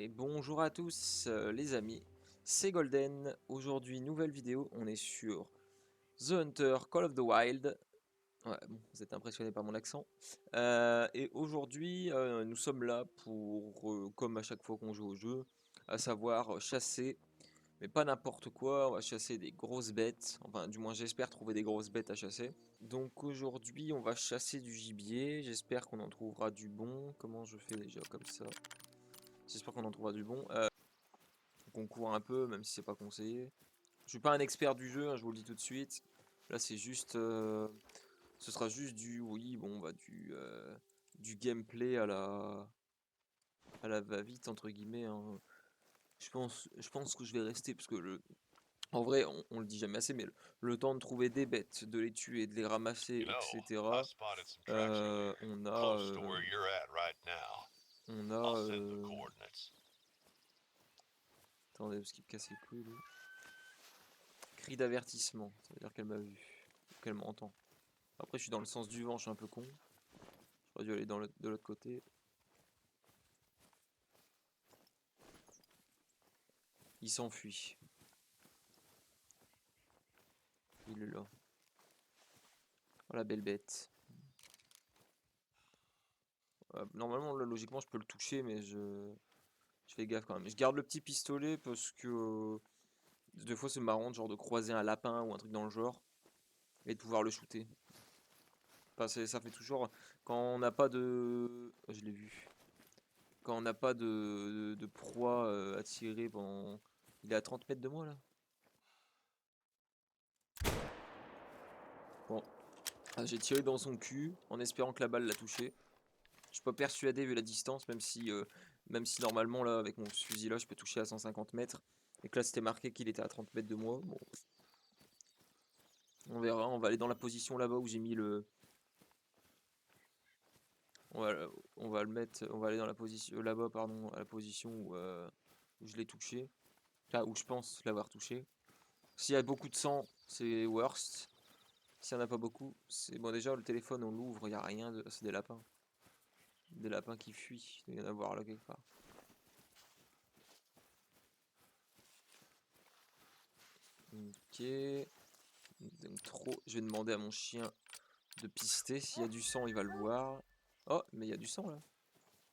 Et bonjour à tous les amis, c'est Golden. Aujourd'hui, nouvelle vidéo, on est sur The Hunter Call of the Wild. Ouais, bon, vous êtes impressionné par mon accent. Et aujourd'hui, nous sommes là pour, comme à chaque fois qu'on joue au jeu, à savoir chasser, mais pas n'importe quoi, on va chasser des grosses bêtes. Enfin, du moins j'espère trouver des grosses bêtes à chasser. Donc aujourd'hui, on va chasser du gibier, j'espère qu'on en trouvera du bon. Comment je fais déjà comme ça? J'espère qu'on en trouvera du bon. Qu'on court un peu, même si c'est pas conseillé. Je suis pas un expert du jeu, hein, je vous le dis tout de suite. Là, c'est juste, ce sera juste du, oui, bon, bah du gameplay à la va-vite entre guillemets, hein. Je pense que je vais rester parce que en vrai, on le dit jamais assez, mais le temps de trouver des bêtes, de les tuer, de les ramasser, You know, I etc. spotted some tracks earlier, On a, close to where you're at right now. on I'll a, send the coordinates. attendez, parce qu'il me casse les couilles, lui. Cri d'avertissement, ça veut dire qu'elle m'a vu, qu'elle m'entend. Après, je suis dans le sens du vent, je suis un peu con. J'aurais dû aller de l'autre côté. Il s'enfuit. Il est là. Oh la belle bête. Normalement, là, logiquement, je peux le toucher, mais je fais gaffe quand même. Je garde le petit pistolet parce que des fois, c'est marrant, genre de croiser un lapin ou un truc dans le genre et de pouvoir le shooter. Enfin, ça fait toujours. Quand on n'a pas de. Je l'ai vu. Quand on n'a pas de proie à tirer pendant. Il est à 30 mètres de moi là. Bon, ah, j'ai tiré dans son cul en espérant que la balle l'a touché. Je suis pas persuadé vu la distance, même si normalement là avec mon fusil là je peux toucher à 150 mètres. Et que là c'était marqué qu'il était à 30 mètres de moi. Bon, on verra, on va aller dans la position là-bas où j'ai mis le. On va, on va le mettre. On va aller dans la position là-bas, pardon, à la position où je l'ai touché. Là où je pense l'avoir touché. S'il y a beaucoup de sang, c'est worst. S'il n'y en a pas beaucoup, c'est. Bon déjà le téléphone on l'ouvre, il n'y a rien, c'est des lapins. Des lapins qui fuient. Il doit y en avoir là quelque part. Ok. Donc trop, je vais demander à mon chien de pister. S'il y a du sang, il va le voir. Oh, mais il y a du sang là.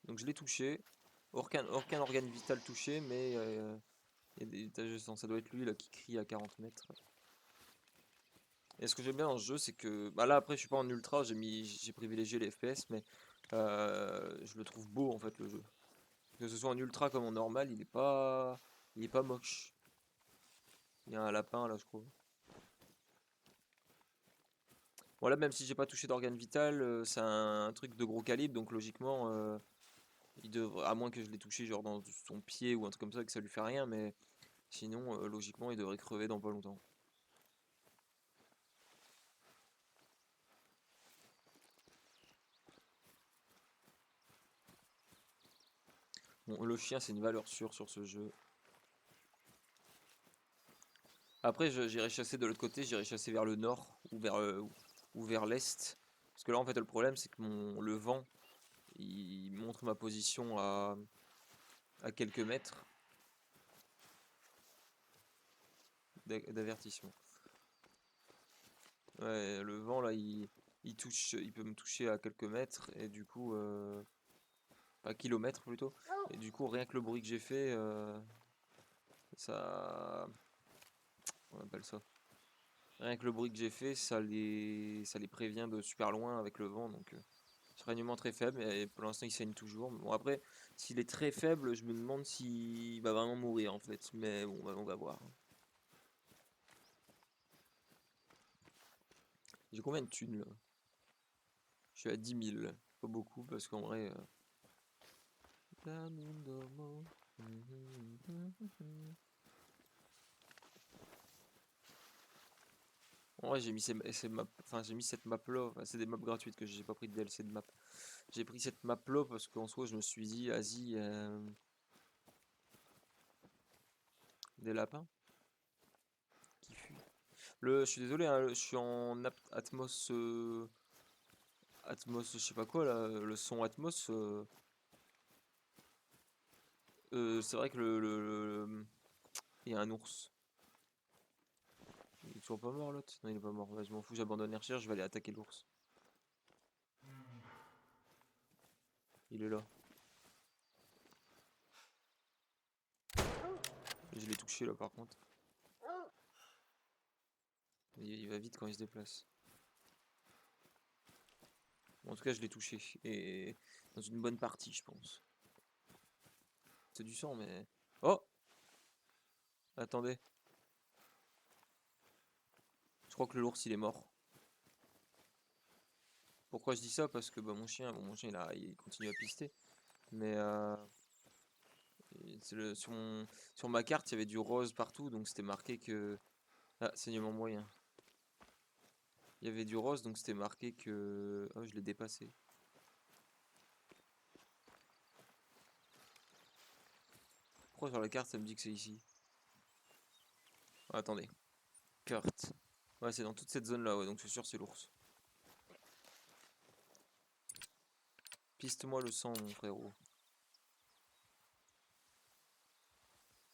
Donc je l'ai touché. Aucun organe vital touché, mais il y a des taches de sang. Ça doit être lui là qui crie à 40 mètres. Et ce que j'aime bien dans ce jeu, c'est que bah là après je suis pas en ultra, j'ai privilégié les FPS, mais je le trouve beau en fait le jeu. Que ce soit en ultra comme en normal, il est pas moche. Il y a un lapin là, je crois. Voilà, même si j'ai pas touché d'organe vital, c'est un truc de gros calibre, donc logiquement, il devrait, à moins que je l'ai touché genre dans son pied ou un truc comme ça, que ça lui fait rien, mais sinon, logiquement, il devrait crever dans pas longtemps. Bon, le chien, c'est une valeur sûre sur ce jeu. Après, j'irai chasser de l'autre côté, j'irai chasser vers le nord ou vers l'est. Parce que là, en fait, le problème, c'est que le vent, il montre ma position à quelques mètres d'avertissement. Ouais, le vent, là, il peut me toucher à quelques mètres, et du coup, à kilomètres plutôt. Et du coup, rien que le bruit que j'ai fait, ça. On appelle ça. Rien que le bruit que j'ai fait, ça les prévient de super loin avec le vent. Donc, c'est rayonnement très faible. Et pour l'instant, il saigne toujours. Bon, après, s'il est très faible, je me demande s'il va vraiment mourir en fait. Mais bon, on va voir. J'ai combien de thunes là? Je suis à 10 000. Pas beaucoup parce qu'en vrai. En vrai, j'ai mis ces maps, enfin, j'ai mis cette map là, enfin, c'est des maps gratuites que j'ai pas pris de DLC de map. J'ai pris cette map là parce qu'en soi, je me suis dit, vas-y, des lapins qui fuient. Je suis désolé, hein, je suis en Atmos, Atmos, je sais pas quoi là, le son Atmos, C'est vrai que il y a un ours. Il est toujours pas mort l'autre? Non, il est pas mort. Ouais, je m'en fous, j'abandonne les recherches, je vais aller attaquer l'ours. Il est là. Je l'ai touché là par contre. Il va vite quand il se déplace. Bon, en tout cas, je l'ai touché. Et dans une bonne partie, je pense. C'est du sang, mais... Oh! Attendez. Je crois que l'ours, il est mort. Pourquoi je dis ça? Parce que bah, mon chien, il continue à pister. Mais sur ma carte, il y avait du rose partout, donc c'était marqué que... Ah, saignement moyen. Il y avait du rose, donc c'était marqué que... Oh, je l'ai dépassé. Pourquoi sur la carte, ça me dit que c'est ici? Oh, attendez. Carte. Ouais, c'est dans toute cette zone-là, ouais, donc c'est sûr c'est l'ours. Piste-moi le sang, mon frérot.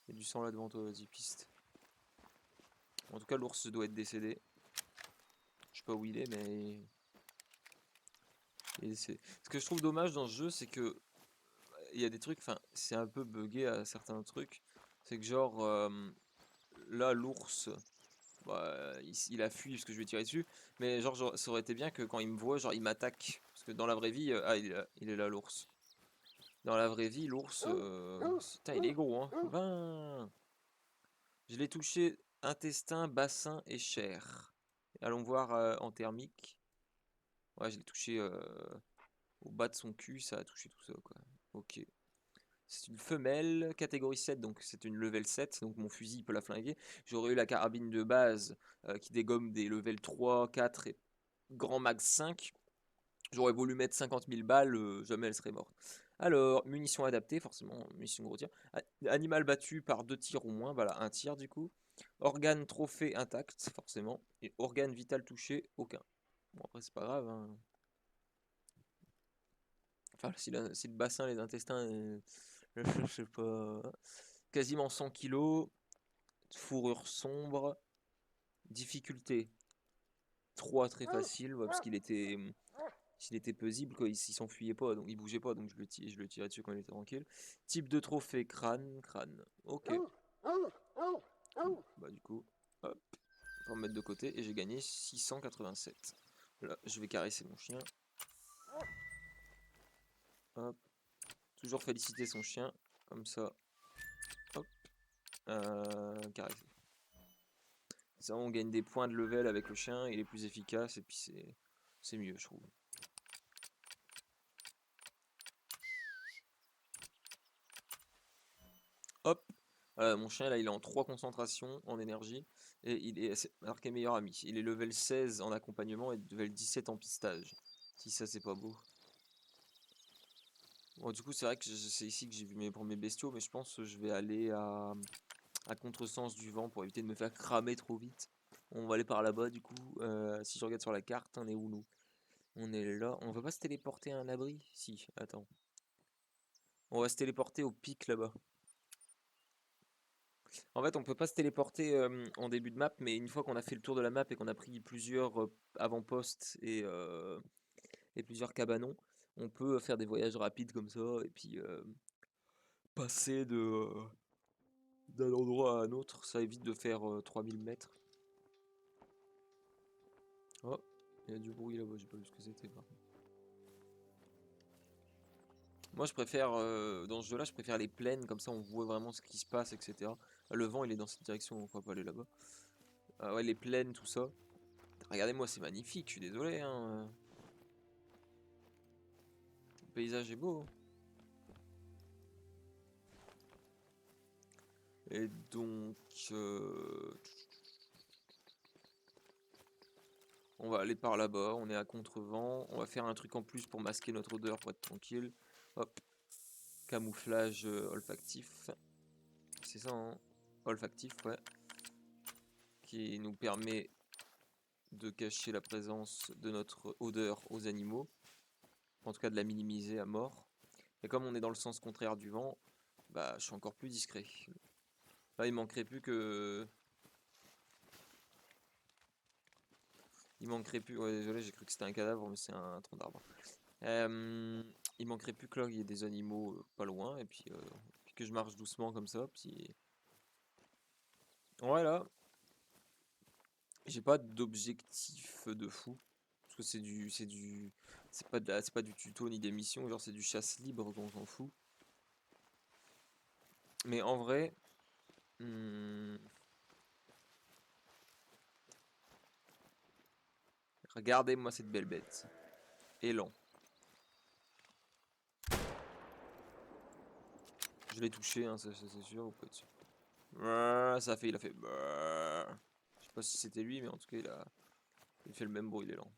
Il y a du sang là devant toi, vas-y, piste. En tout cas, l'ours doit être décédé. Je sais pas où il est, mais... Ce que je trouve dommage dans ce jeu, c'est que... Il y a des trucs, enfin, c'est un peu buggé à certains trucs. C'est que genre... là, l'ours... Bah, il a fui parce que je lui ai tiré dessus. Mais genre, ça aurait été bien que quand il me voit, genre, il m'attaque. Parce que dans la vraie vie... ah, il est là, l'ours. Dans la vraie vie, l'ours... putain, il est gros, hein. 20. Je l'ai touché intestin, bassin et chair. Allons voir en thermique. Ouais, je l'ai touché au bas de son cul, ça a touché tout ça, quoi. Ok. C'est une femelle, catégorie 7, donc c'est une level 7, donc mon fusil peut la flinguer. J'aurais eu la carabine de base qui dégomme des level 3, 4 et grand max 5. J'aurais voulu mettre 50 000 balles, jamais elle serait morte. Alors, munitions adaptées, forcément, munitions gros tir. Animal battu par 2 tirs ou moins, voilà, un tir du coup. Organe trophée intact, forcément. Et organe vital touché, aucun. Bon, après, c'est pas grave, hein. Enfin, si le bassin, les intestins, je sais pas. Quasiment 100 kilos. Fourrure sombre. Difficulté 3 très facile, ouais, parce s'il était paisible, quoi, il s'enfuyait pas, donc il bougeait pas, donc je le tirais dessus quand il était tranquille. Type de trophée, crâne, crâne. Ok. Bah du coup, hop, on va me mettre de côté et j'ai gagné 687. Là, je vais caresser mon chien. Hop. Toujours féliciter son chien, comme ça. Hop. Caresser. Ça, on gagne des points de level avec le chien, il est plus efficace et puis c'est mieux, je trouve. Hop. Mon chien là il est en 3 concentrations en énergie et il est marqué meilleur ami. Il est level 16 en accompagnement et level 17 en pistage. Si ça c'est pas beau. Bon du coup c'est vrai que c'est ici que j'ai vu mes premiers bestiaux, mais je pense que je vais aller à contresens du vent pour éviter de me faire cramer trop vite. On va aller par là-bas du coup. Si je regarde sur la carte, on est où nous? On est là. On va pas se téléporter à un abri? Si, attends. On va se téléporter au pic là-bas. En fait, on peut pas se téléporter en début de map, mais une fois qu'on a fait le tour de la map et qu'on a pris plusieurs avant-postes et plusieurs cabanons, on peut faire des voyages rapides comme ça et puis passer d'un endroit à un autre. Ça évite de faire 3000 mètres. Oh, il y a du bruit là-bas, j'ai pas vu ce que c'était par contre. Moi je préfère, dans ce jeu-là, je préfère les plaines, comme ça on voit vraiment ce qui se passe, etc. Le vent il est dans cette direction, donc on va pas aller là-bas. Ah ouais, les plaines, tout ça. Regardez-moi, c'est magnifique, je suis désolé, hein. Le paysage est beau, hein. Et donc, on va aller par là-bas, on est à contre-vent. On va faire un truc en plus pour masquer notre odeur, pour être tranquille. Hop, camouflage olfactif. C'est ça, hein? Olfactif, ouais. Qui nous permet de cacher la présence de notre odeur aux animaux. En tout cas, de la minimiser à mort. Et comme on est dans le sens contraire du vent, bah, je suis encore plus discret. Là, il manquerait plus que... Il manquerait plus... Ouais, désolé, j'ai cru que c'était un cadavre, mais c'est un tronc d'arbre. Il manquerait plus que là, il y ait des animaux pas loin, et puis que je marche doucement comme ça, puis... Voilà. J'ai pas d'objectif de fou. Parce que c'est pas du tuto ni des missions, genre c'est du chasse libre, donc on s'en fout. Mais en vrai... hmm, regardez-moi cette belle bête. Élan. Je l'ai touché, hein, ça, c'est sûr, vous pouvez être sûr. Il a fait... Je sais pas si c'était lui, mais en tout cas, il fait le même bruit, l'élan.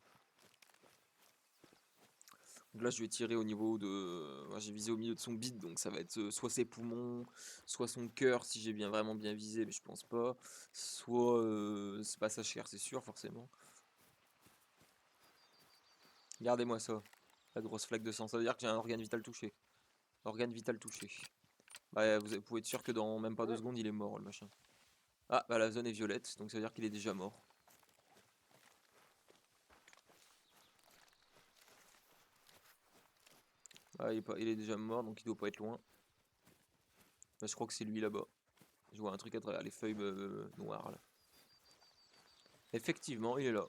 Donc là, je vais tirer au niveau de... Moi, j'ai visé au milieu de son bide, donc ça va être soit ses poumons, soit son cœur, si j'ai vraiment bien visé, mais je pense pas. Soit... c'est pas sa chair, c'est sûr, forcément. Regardez-moi ça. La grosse flaque de sang, ça veut dire que j'ai un organe vital touché. Organe vital touché. Bah, vous pouvez être sûr que dans même pas 2 secondes, il est mort, le machin. Ah, bah la zone est violette, donc ça veut dire qu'il est déjà mort. Ah, il est déjà mort, donc il doit pas être loin. Bah, je crois que c'est lui là-bas. Je vois un truc à travers les feuilles noires là. Effectivement, il est là.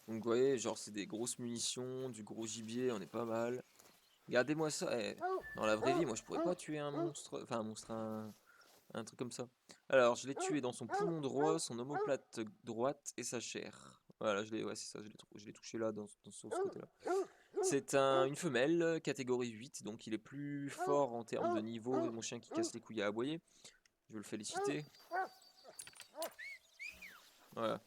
Donc vous voyez, genre c'est des grosses munitions, du gros gibier, on est pas mal. Regardez-moi ça. Dans la vraie vie, moi je pourrais pas tuer un monstre. Enfin un monstre, un truc comme ça. Alors je l'ai tué dans son poumon droit, son omoplate droite et sa chair. Voilà, ouais, c'est ça, je l'ai touché là, sur ce côté-là. C'est une femelle, catégorie 8, donc il est plus fort en termes de niveau. Mon chien qui casse les couilles à aboyer. Je veux le féliciter. Voilà.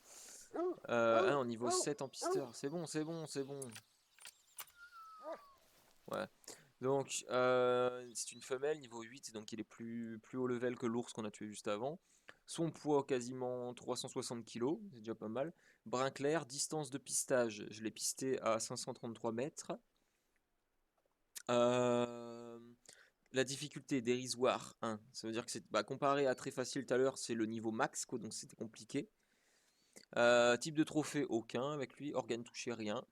En niveau 7 en pisteur. C'est bon, c'est bon, c'est bon. Ouais. Donc, c'est une femelle, niveau 8, donc il est plus haut level que l'ours qu'on a tué juste avant. Son poids, quasiment 360 kg, c'est déjà pas mal. Brun clair, distance de pistage, je l'ai pisté à 533 mètres. Euh, la difficulté dérisoire 1, ça veut dire que c'est comparé à très facile tout à l'heure, c'est le niveau max, quoi, donc c'était compliqué. Type de trophée, aucun avec lui. Organe touché, rien.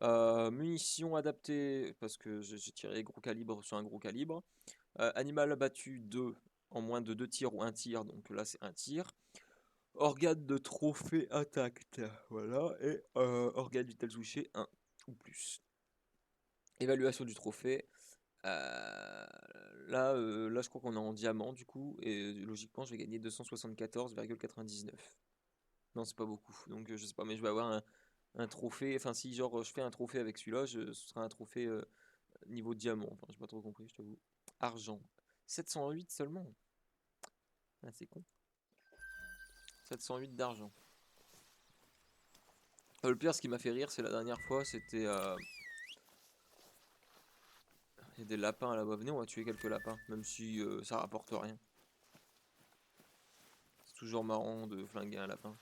Munitions adaptées, parce que j'ai tiré gros calibre sur un gros calibre. Animal abattu 2 en moins de 2 tirs ou 1 tir, donc là c'est 1 tir. Organe de trophée intact, voilà. Et organe vital touché 1 ou plus. Évaluation du trophée. Là, je crois qu'on est en diamant du coup, et logiquement je vais gagner 274,99. Non, c'est pas beaucoup, donc je sais pas, mais je vais avoir un trophée. Enfin, si genre je fais un trophée avec celui-là, ce sera un trophée niveau diamant. Enfin, j'ai pas trop compris, je t'avoue. Argent. 708 seulement. Ah, c'est con. 708 d'argent. Le pire, ce qui m'a fait rire, c'est la dernière fois, c'était... Il y a des lapins là-bas. Venez, on va tuer quelques lapins, même si ça rapporte rien. C'est toujours marrant de flinguer un lapin.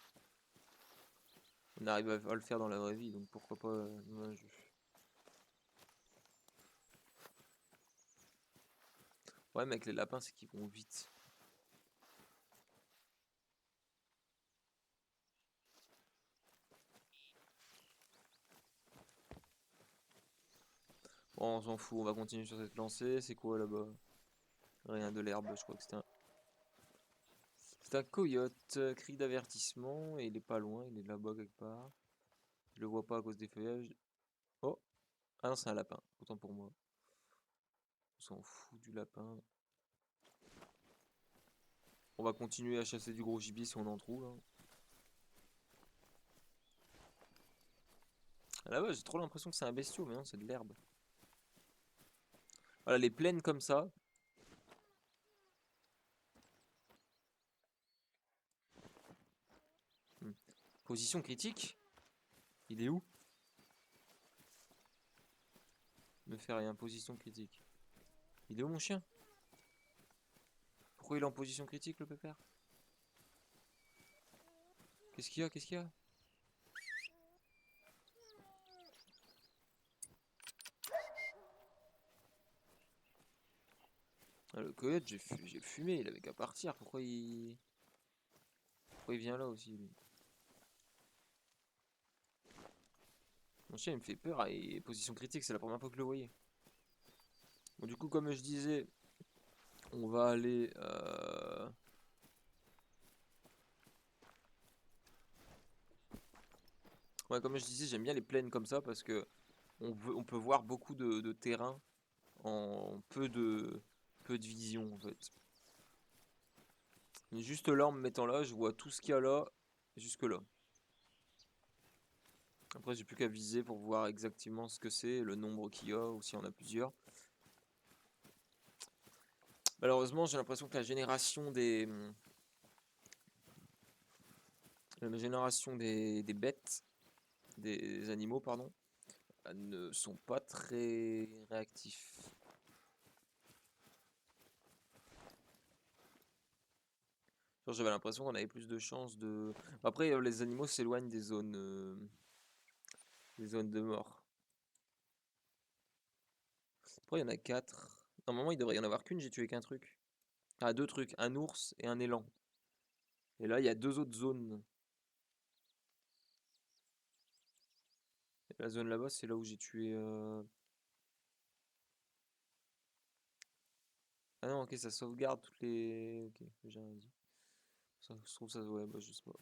On arrive à le faire dans la vraie vie, donc pourquoi pas... Ouais, mais avec les lapins, c'est qu'ils vont vite. Bon, on s'en fout, on va continuer sur cette lancée. C'est quoi là-bas? Rien, de l'herbe, je crois que c'était un... C'est un coyote, cri d'avertissement, et il est pas loin, il est là-bas quelque part. Je le vois pas à cause des feuillages. Oh! Ah non, c'est un lapin, autant pour moi. On s'en fout du lapin. On va continuer à chasser du gros gibier si on en trouve, hein. Ah là-bas, j'ai trop l'impression que c'est un bestiau, mais non, c'est de l'herbe. Voilà, les plaines comme ça. Hmm. Position critique? Il est où? Ne fait rien, position critique. Il est où mon chien? Pourquoi il est en position critique le pépère? Qu'est-ce qu'il y a? Qu'est-ce qu'il y a? Ah, le coyote, j'ai fumé, il avait qu'à partir. Pourquoi il vient là aussi, lui? Mon chien, il me fait peur et position critique, c'est la première fois que je le voyais. Bon, du coup, comme je disais, on va aller. Ouais, comme je disais, j'aime bien les plaines comme ça parce que on peut voir beaucoup de terrain en peu de vision en fait. Mais juste là, en me mettant là, je vois tout ce qu'il y a là, jusque là. Après, j'ai plus qu'à viser pour voir exactement ce que c'est, le nombre qu'il y a, ou s'il y en a plusieurs. Malheureusement, j'ai l'impression que la génération des bêtes, des animaux, pardon, ne sont pas très réactifs. Genre, j'avais l'impression qu'on avait plus de chances de. Après, les animaux s'éloignent des zones de mort. Après, il y en a 4. Normalement, il devrait y en avoir qu'une, j'ai tué qu'un truc. Ah, deux trucs, un ours et un élan. Et là, il y a deux autres zones. Et la zone là-bas, c'est là où j'ai tué. Ah non, ok, ça sauvegarde toutes les. Ok, j'ai rien dit. Ça, je trouve ça, ouais, bah, je sais pas.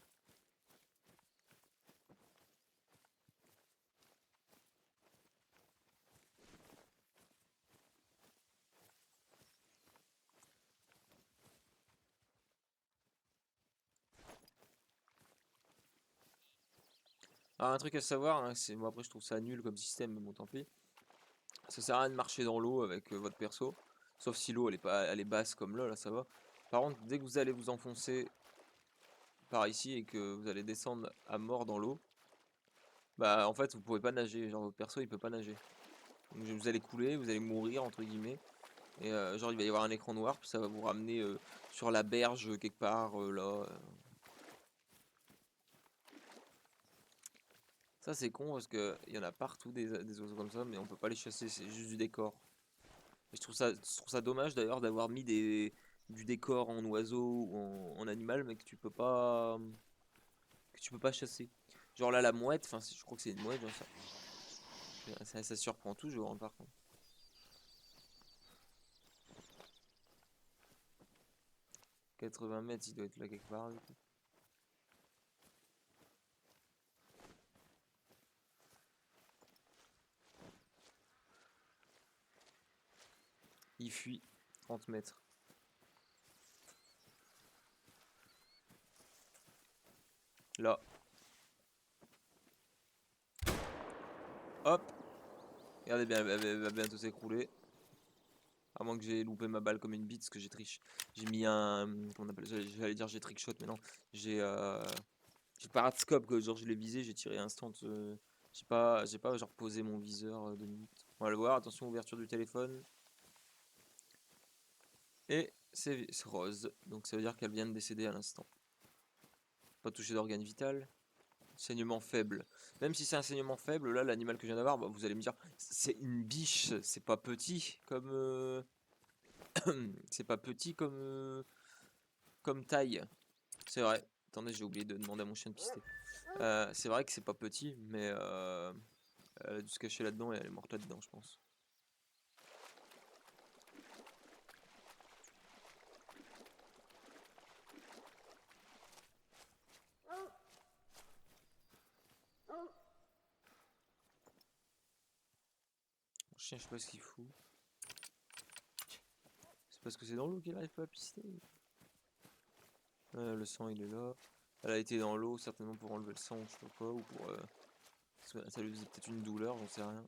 Ah, un truc à savoir, hein, c'est. Bon, après, je trouve ça nul comme système, mais bon, tant pis. Ça sert à rien de marcher dans l'eau avec votre perso. Sauf si l'eau, elle est basse comme là, ça va. Par contre, dès que vous allez vous enfoncer par ici et que vous allez descendre à mort dans l'eau, bah en fait vous pouvez pas nager, genre votre perso il peut pas nager. Donc vous allez couler, vous allez mourir entre guillemets, et genre il va y avoir un écran noir, puis ça va vous ramener sur la berge quelque part là. Ça c'est con parce que il y en a partout des oiseaux comme ça, mais on peut pas les chasser, c'est juste du décor. Et je trouve ça dommage d'ailleurs d'avoir mis du décor en oiseau ou en animal, mais que tu peux pas chasser. Genre là la mouette, enfin je crois que c'est une mouette, genre ça surprend toujours, hein, par contre. 80 mètres, il doit être là quelque part. Du coup. Il fuit 30 mètres. Là. Hop. Regardez bien, elle va bientôt s'écrouler. À moins que j'ai loupé ma balle comme une bite, parce que j'ai triché. J'ai mis un. Comment on appelle ça? J'allais dire j'ai trickshot, mais non. J'ai. J'ai paradscope, quoi. Genre je l'ai visé, j'ai tiré instant. J'ai pas genre posé mon viseur 2 minutes. On va le voir, attention, ouverture du téléphone. Et c'est rose. Donc ça veut dire qu'elle vient de décéder à l'instant. Pas touché d'organe vital. Saignement faible. Même si c'est un saignement faible, là, l'animal que je viens d'avoir, bah, vous allez me dire, c'est une biche, c'est pas petit comme. C'est pas petit comme taille. C'est vrai. Attendez, j'ai oublié de demander à mon chien de pister. C'est vrai que c'est pas petit, mais elle a dû se cacher là-dedans et elle est morte là-dedans, je pense. Mon chien, je sais pas ce qu'il fout. C'est parce que c'est dans l'eau qu'il arrive pas à pister. Le sang, il est là. Elle a été dans l'eau, certainement pour enlever le sang, je sais pas quoi, ou pour. Ça lui faisait peut-être une douleur, j'en sais rien.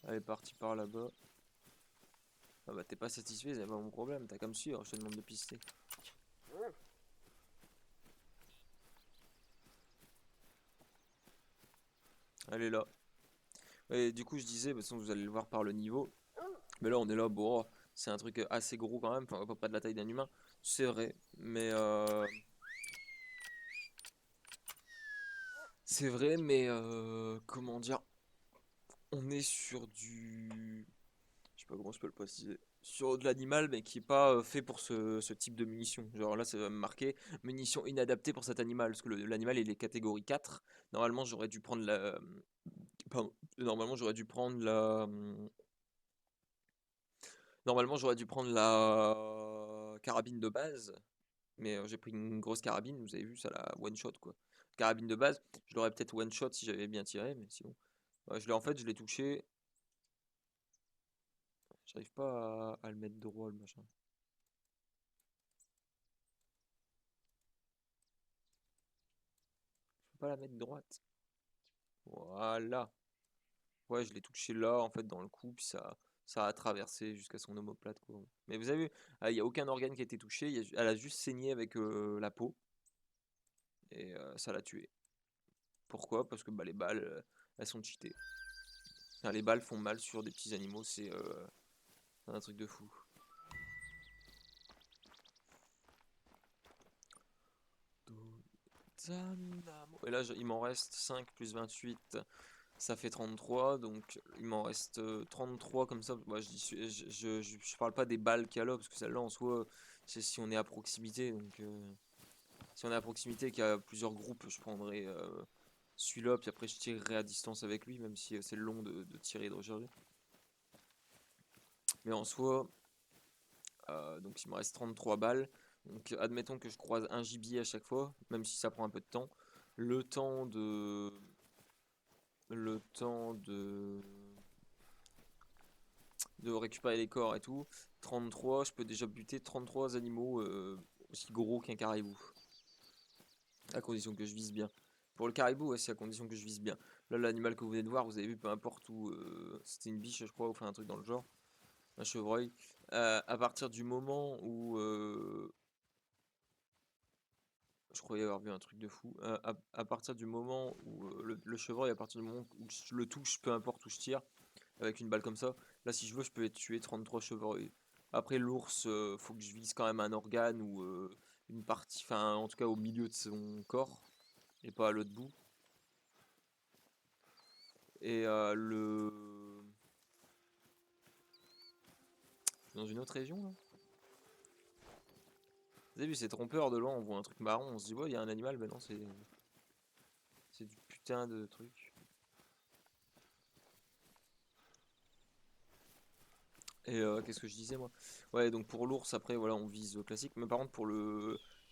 Elle est partie par là-bas. Ah bah t'es pas satisfait, c'est pas mon problème, t'as qu'à me suivre, je te demande de pister. Elle est là. Et du coup je disais, de toute façon vous allez le voir par le niveau. Mais là on est là, bon, c'est un truc assez gros quand même, enfin à peu près de la taille d'un humain. C'est vrai, mais c'est vrai, mais comment dire? On est sur du... Je sais pas comment je peux le préciser. Sur de l'animal, mais qui est pas fait pour ce type de munition. Genre là, ça va me marquer munition inadaptée pour cet animal. Parce que l'animal, il est catégorie 4. Normalement, j'aurais dû prendre la... Pardon. Normalement, j'aurais dû prendre la... Normalement, j'aurais dû prendre la carabine de base. Mais j'ai pris une grosse carabine. Vous avez vu, ça la one shot quoi. Carabine de base. Je l'aurais peut-être one shot si j'avais bien tiré. Mais sinon... Ouais, en fait, je l'ai touché. J'arrive pas à le mettre droit, le machin. Je peux pas la mettre droite. Voilà. Ouais, je l'ai touché là, en fait, dans le cou, puis ça a traversé jusqu'à son omoplate, quoi. Mais vous avez vu, il n'y a aucun organe qui a été touché, elle a juste saigné avec la peau, et ça l'a tué. Pourquoi? Parce que bah, les balles, elles sont cheatées. Enfin, les balles font mal sur des petits animaux, c'est un truc de fou. Et là, il m'en reste 5 plus 28. Ça fait 33, donc il m'en reste 33 comme ça. Moi, je parle pas des balles qu'il y a là, parce que celle-là en soi, c'est si on est à proximité. Donc, si on est à proximité et qu'il y a plusieurs groupes, je prendrai celui-là, puis après je tirerai à distance avec lui, même si c'est long de tirer et de recharger. Mais en soi, donc il me reste 33 balles. Donc admettons que je croise un gibier à chaque fois, même si ça prend un peu de temps. Le temps de... Le temps de récupérer les corps et tout. 33, je peux déjà buter 33 animaux aussi gros qu'un caribou. À condition que je vise bien. Pour le caribou, ouais, c'est à condition que je vise bien. Là, l'animal que vous venez de voir, vous avez vu, peu importe où, c'était une biche, je crois, ou enfin un truc dans le genre, un chevreuil. À partir du moment où, je croyais avoir vu un truc de fou, à partir du moment où le chevreuil, à partir du moment où je le touche, peu importe où je tire, avec une balle comme ça. Là, si je veux, je peux tuer 33 chevreuils. Après, l'ours, faut que je vise quand même un organe ou une partie, enfin, en tout cas au milieu de son corps et pas à l'autre bout. Et dans une autre région là. Vous avez vu, c'est trompeur de loin, on voit un truc marron, on se dit, ouais, il y a un animal, mais non, c'est du putain de truc. Et qu'est-ce que je disais moi? Ouais, donc pour l'ours, après, voilà, on vise classique. Mais par contre, pour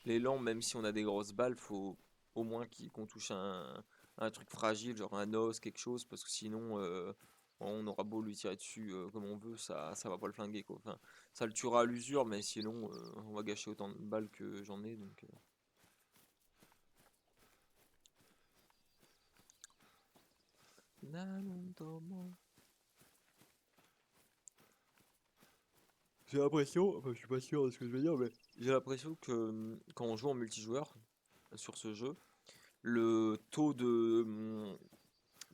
l'élan, même si on a des grosses balles, faut au moins qu'on touche un truc fragile, genre un os, quelque chose, parce que sinon, on aura beau lui tirer dessus comme on veut, ça va pas le flinguer, quoi. Enfin, ça le tuera à l'usure, mais sinon, on va gâcher autant de balles que j'en ai, donc... J'ai l'impression, enfin je suis pas sûr de ce que je vais dire, mais j'ai l'impression que quand on joue en multijoueur sur ce jeu, le taux de,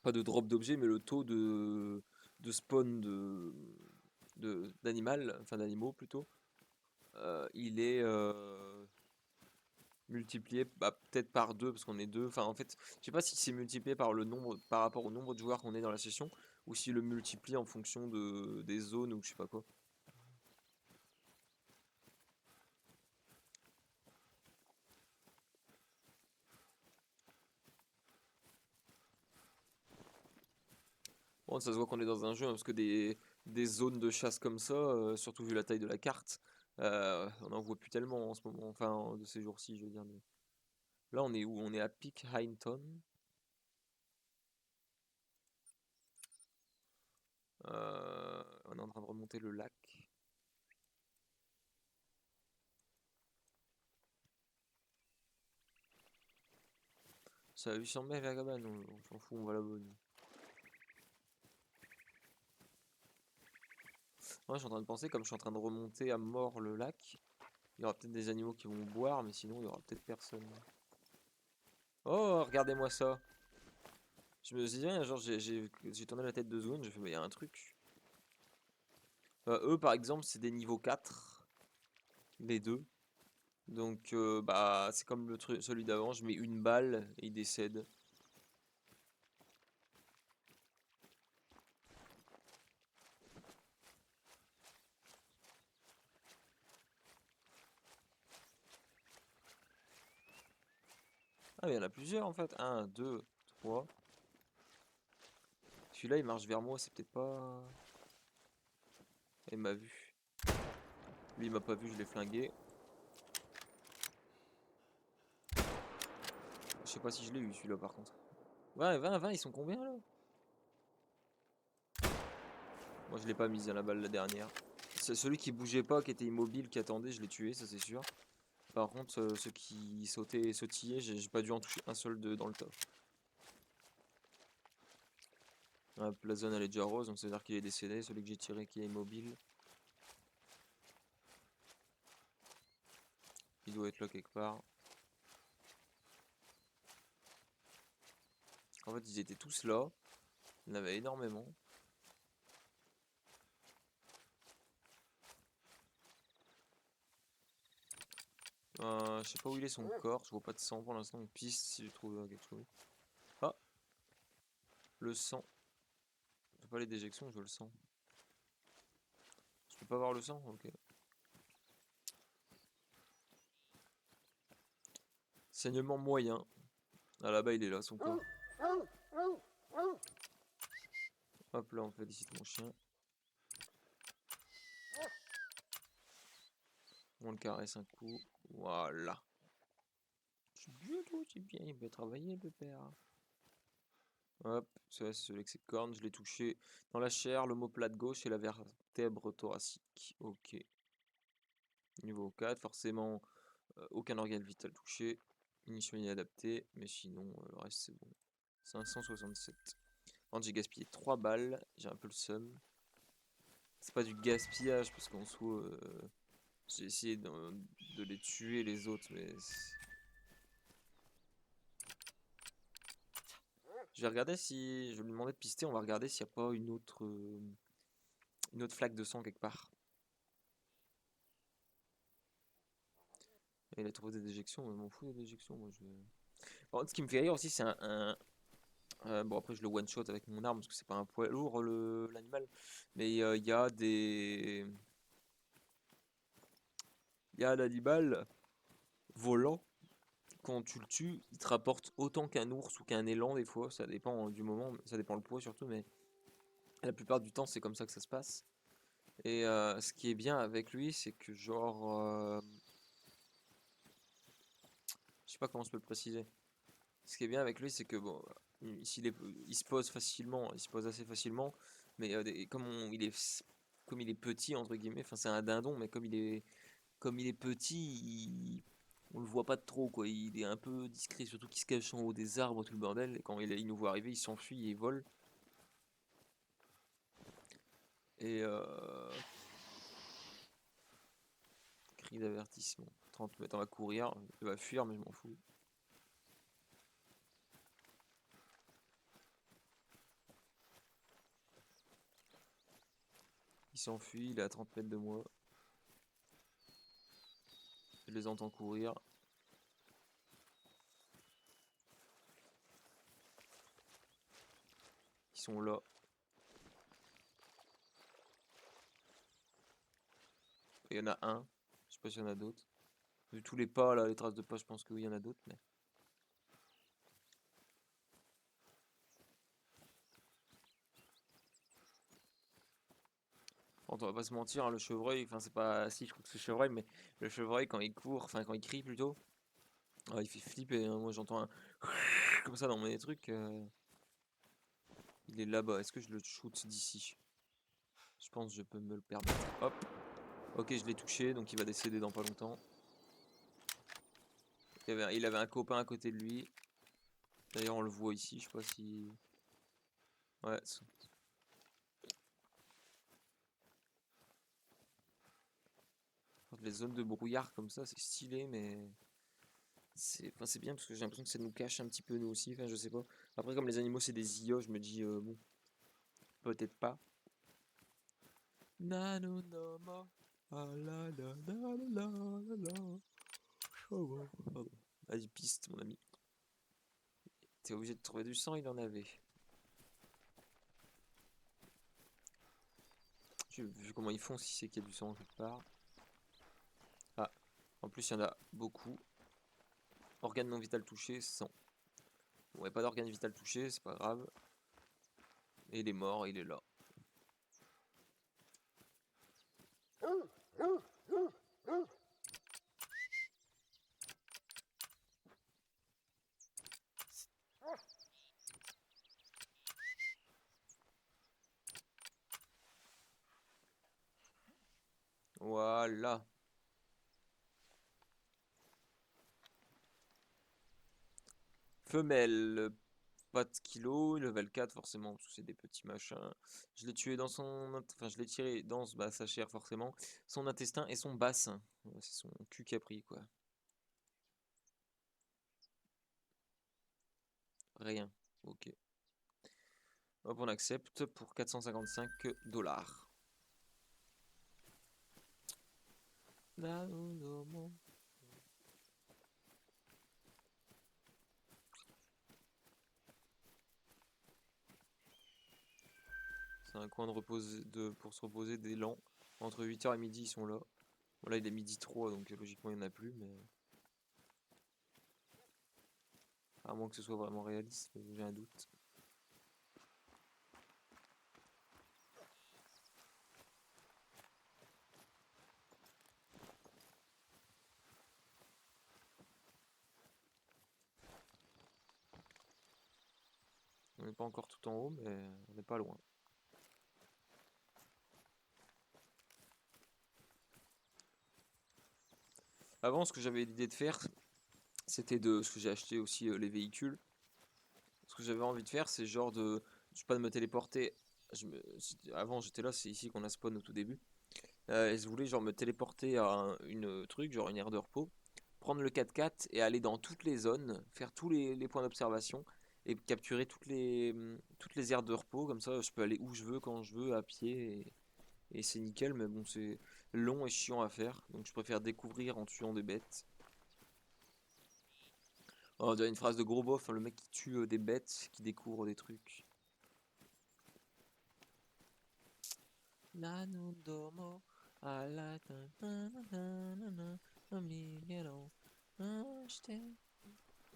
pas de drop d'objets, mais le taux de spawn d'animal, enfin d'animaux plutôt, il est multiplié bah, peut-être par deux parce qu'on est deux. Enfin en fait, je sais pas si c'est multiplié par le nombre, par rapport au nombre de joueurs qu'on est dans la session, ou s'il le multiplie en fonction des zones ou je sais pas quoi. Bon, ça se voit qu'on est dans un jeu, hein, parce que des zones de chasse comme ça, surtout vu la taille de la carte, on en voit plus tellement en ce moment, enfin de ces jours-ci, je veux dire. Là, on est où? On est à Peak Hinton. On est en train de remonter le lac. C'est à 800 mètres la cabane, on s'en fout, on va là-bas. Moi, je suis en train de penser, comme je suis en train de remonter à mort le lac, il y aura peut-être des animaux qui vont boire, mais sinon, il y aura peut-être personne. Oh, regardez-moi ça! Je me suis dit, genre, j'ai tourné la tête 2 secondes, j'ai fait, bah, il y a un truc. Eux, par exemple, c'est des niveaux 4, les deux. Donc, bah, c'est comme celui d'avant, je mets une balle et il décède. Ah, mais il y en a plusieurs en fait. Un, deux, trois. Celui-là, il marche vers moi, c'est peut-être pas... Il m'a vu. Lui, il m'a pas vu, je l'ai flingué. Je sais pas si je l'ai eu celui-là par contre. 20, 20, 20, ils sont combien là? Moi je l'ai pas mis à la balle la dernière. C'est celui qui bougeait pas, qui était immobile, qui attendait, je l'ai tué, ça c'est sûr. Par contre, ceux qui sautaient et sautillaient, j'ai pas dû en toucher un seul dans le top. Hop, la zone elle est déjà rose, donc ça veut dire qu'il est décédé. Celui que j'ai tiré qui est immobile, il doit être là quelque part. En fait, ils étaient tous là. Il y en avait énormément. Je sais pas où il est son corps, je vois pas de sang pour l'instant. On piste si je trouve quelque chose. Ah, le sang. Je veux pas les déjections, je veux le sang. Je peux pas voir le sang? Ok. Saignement moyen. Ah là-bas il est là, son corps. Hop là, on félicite mon chien. On le caresse un coup. Voilà. C'est bien tout, c'est bien. Il peut travailler le père. Hop, c'est celui avec ses cornes. Je l'ai touché dans la chair, l'omoplate gauche et la vertèbre thoracique. Ok. Niveau 4, forcément, aucun organe vital touché. Munition inadaptée, mais sinon, le reste c'est bon. 567. Quand j'ai gaspillé 3 balles, j'ai un peu le seum. C'est pas du gaspillage, parce qu'en soi, j'ai essayé de les tuer les autres, mais... Je vais regarder si... Je vais lui demander de pister, on va regarder s'il n'y a pas une autre flaque de sang quelque part. Et il a trouvé des déjections, je m'en fous des déjections, moi je... Bon, ce qui me fait rire aussi, c'est bon après je le one shot avec mon arme, parce que c'est pas un poids lourd l'animal. Mais il y a des... Il y a l'animal volant. Quand tu le tues, il te rapporte autant qu'un ours ou qu'un élan des fois, ça dépend du moment, ça dépend le poids surtout, mais la plupart du temps c'est comme ça que ça se passe. Et ce qui est bien avec lui, c'est que genre, je sais pas comment je peux le préciser. Ce qui est bien avec lui, c'est que bon, il se pose facilement, il se pose assez facilement, mais comme il est petit entre guillemets, enfin c'est un dindon, mais comme il est petit, on le voit pas trop quoi. Il est un peu discret, surtout qu'il se cache en haut des arbres, tout le bordel. Et quand il nous voit arriver, il s'enfuit et il vole. Et cri d'avertissement. 30 mètres, on va courir, il va fuir, mais je m'en fous. Il s'enfuit, il est à 30 mètres de moi. Je les entends courir. Ils sont là. Il y en a un. Je sais pas s'il y en a d'autres. Vu tous les pas là, les traces de pas, je pense que oui, il y en a d'autres, mais. Bon, on va pas se mentir, hein, le chevreuil, enfin c'est pas. Si, je crois que c'est le chevreuil, mais le chevreuil quand il court, enfin quand il crie plutôt, il fait flipper, hein. Moi j'entends un comme ça dans mes trucs. Il est là-bas. Est-ce que je le shoot d'ici? Je pense que je peux me le permettre. Hop. Ok, je l'ai touché, donc il va décéder dans pas longtemps. Il avait un copain à côté de lui. D'ailleurs, on le voit ici. Je sais pas si. Ouais. Les zones de brouillard comme ça, c'est stylé, mais c'est bien parce que j'ai l'impression que ça nous cache un petit peu nous aussi. Enfin, je sais pas. Après, comme les animaux, c'est des IA, je me dis, bon, peut-être pas. Nano no. Ah la la la la la la. Oh, pardon. Vas-y, piste, mon ami. T'es obligé de trouver du sang, il en avait. J'ai vu comment ils font si c'est qu'il y a du sang quelque part. Ah, en plus, il y en a beaucoup. Organe non vital touché, 100. Bon, il n'y a pas d'organe vital touché, c'est pas grave. Et il est mort, il est là. Voilà. Femelle, pas de kilo, level 4 forcément, parce que c'est des petits machins. Je l'ai tué dans son... Enfin, je l'ai tiré dans sa chair forcément. Son intestin et son bassin. Ouais, c'est son cul qui a pris, quoi. Rien. Ok. Hop, on accepte pour 455 $. C'est un coin de repos pour se reposer des lents. Entre 8h et midi, ils sont là. Bon, là, il est midi 3, donc logiquement, il n'y en a plus, mais... À moins que ce soit vraiment réaliste, j'ai un doute. On n'est pas encore tout en haut, mais on n'est pas loin. Avant, ce que j'avais l'idée de faire, c'était de... Ce que j'ai acheté aussi les véhicules. Ce que j'avais envie de faire, c'est genre de... Je sais pas, de me téléporter... Avant, j'étais là, c'est ici qu'on a spawn au tout début. Et je voulais genre me téléporter à une truc, genre une aire de repos, prendre le 4x4 et aller dans toutes les zones, faire tous les points d'observation et capturer toutes les aires de repos, comme ça je peux aller où je veux, quand je veux, à pied, et c'est nickel, mais bon c'est long et chiant à faire, donc je préfère découvrir en tuant des bêtes. Oh, on dirait une phrase de gros bof, hein, le mec qui tue des bêtes, qui découvre des trucs.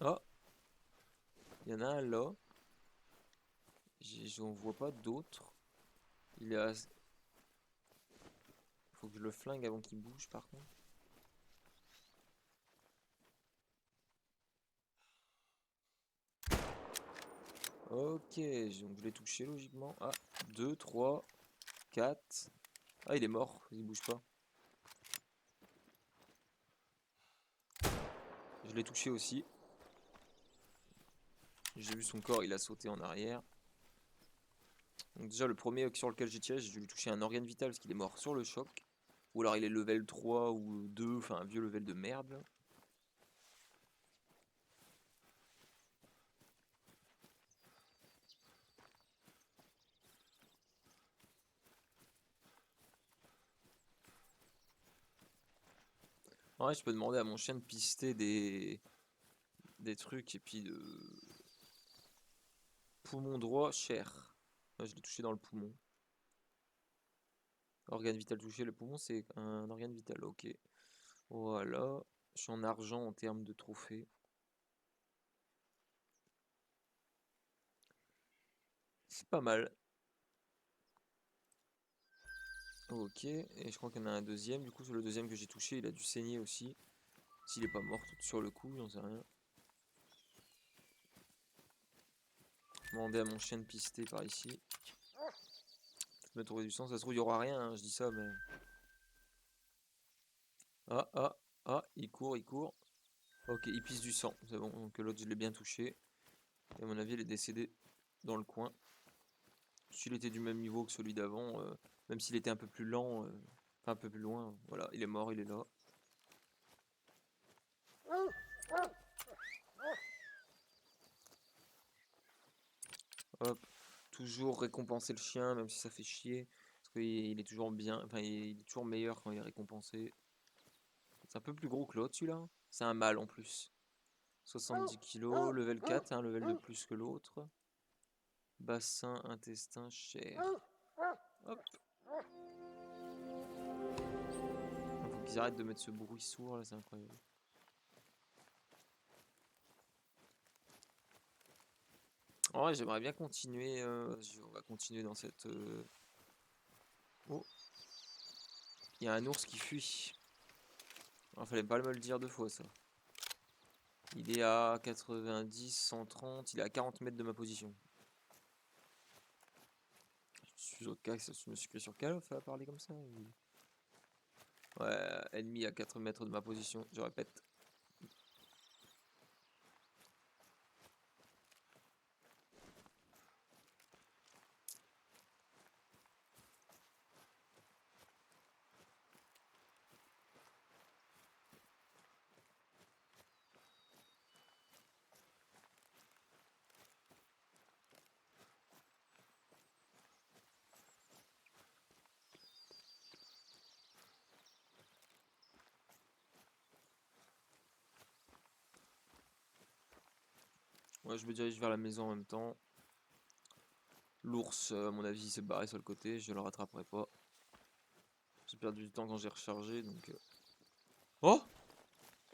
Oh, il y en a un là. J'en vois pas d'autres. Il est à... Faut que je le flingue avant qu'il bouge par contre. Ok, donc je l'ai touché logiquement. Ah, 2, 3, 4. Ah, il est mort, il bouge pas. Je l'ai touché aussi. J'ai vu son corps, il a sauté en arrière. Donc déjà, le premier sur lequel j'ai tiré, j'ai dû lui toucher un organe vital parce qu'il est mort sur le choc. Ou alors il est level 3 ou 2, enfin un vieux level de merde. En vrai, je peux demander à mon chien de pister des trucs et puis de... Poumon droit, chair. Moi, je l'ai touché dans le poumon. Organe vital touché, le poumon c'est un organe vital, ok. Voilà, je suis en argent en termes de trophées. C'est pas mal. Ok, et je crois qu'il y en a un deuxième. Du coup, sur le deuxième que j'ai touché, il a dû saigner aussi. S'il est pas mort tout sur le coup, j'en sais rien. Demander à mon chien de pister par ici. Peut-être me trouver du sang. Ça se trouve, il y aura rien, hein, je dis ça, mais. Ah, ah, ah, il court, il court. Ok, il pisse du sang. C'est bon, donc l'autre, je l'ai bien touché. Et à mon avis, il est décédé dans le coin. S'il était du même niveau que celui d'avant, même s'il était un peu plus lent, enfin un peu plus loin, voilà, il est mort, il est là. Hop, toujours récompenser le chien, même si ça fait chier, parce qu'il est toujours bien, enfin il est toujours meilleur quand il est récompensé. C'est un peu plus gros que l'autre celui-là. C'est un mâle en plus. 70 kilos, level 4, un level de plus que l'autre. Bassin, intestin, chair. Hop. Faut qu'ils arrêtent de mettre ce bruit sourd là, c'est incroyable. En vrai, j'aimerais bien continuer. On va continuer dans cette. Oh, il y a un ours qui fuit. Il fallait pas me le dire deux fois ça. Il est à 90, 130, il est à 40 mètres de ma position. Je me suis cru sur Call of à parler comme ça. Ouais, ennemi à 4 mètres de ma position, je répète. Ouais, je me dirige vers la maison en même temps. L'ours, à mon avis, il s'est barré sur le côté, je le rattraperai pas. J'ai perdu du temps quand j'ai rechargé, donc... Oh!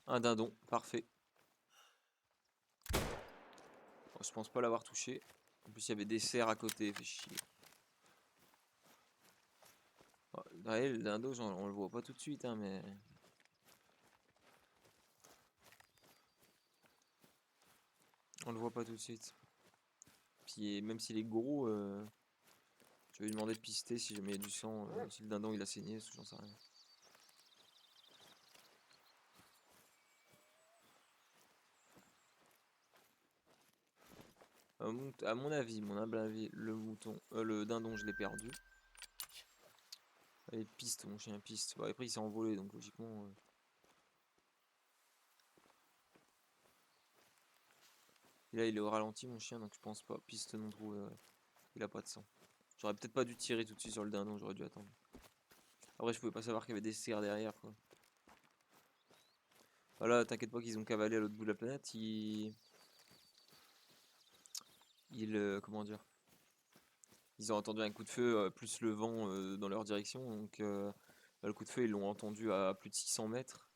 Un dindon, parfait. Bon, je pense pas l'avoir touché. En plus, il y avait des cerfs à côté, fait chier. Ouais, le dindon, on le voit pas tout de suite, hein, mais... On le voit pas tout de suite. Puis même s'il est gros, je vais lui demander de pister si jamais il y a du sang, si le dindon il a saigné, j'en sais rien. À mon avis, mon humble avis, le dindon, je l'ai perdu. Allez, piste, mon chien, piste. Bon, après, il s'est envolé, donc logiquement. Et là, il est au ralenti, mon chien, donc je pense pas. Piste non trouvée, ouais. Il a pas de sang. J'aurais peut-être pas dû tirer tout de suite sur le dindon, j'aurais dû attendre. Après, je pouvais pas savoir qu'il y avait des cerfs derrière, quoi. Voilà, t'inquiète pas qu'ils ont cavalé à l'autre bout de la planète. Comment dire? Ils ont entendu un coup de feu, plus le vent dans leur direction. Donc, le coup de feu, ils l'ont entendu à plus de 600 mètres.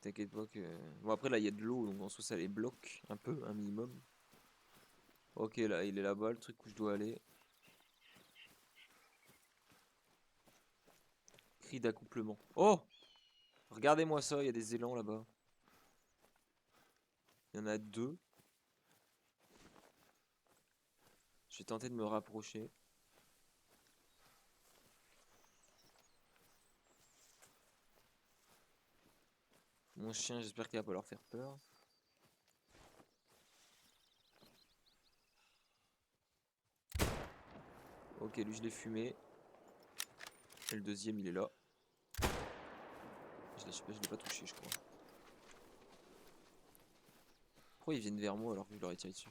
T'inquiète pas que. Bon, après, là, il y a de l'eau, donc en soi, ça les bloque un peu, un minimum. Ok, là, il est là-bas, le truc où je dois aller. Cri d'accouplement. Oh! Regardez-moi ça, il y a des élans là-bas. Il y en a deux. Je vais tenter de me rapprocher. Mon chien, j'espère qu'il va pas leur faire peur. Ok, lui, je l'ai fumé. Et le deuxième, il est là. Je l'ai pas touché, je crois. Pourquoi ils viennent vers moi alors que je leur ai tiré dessus?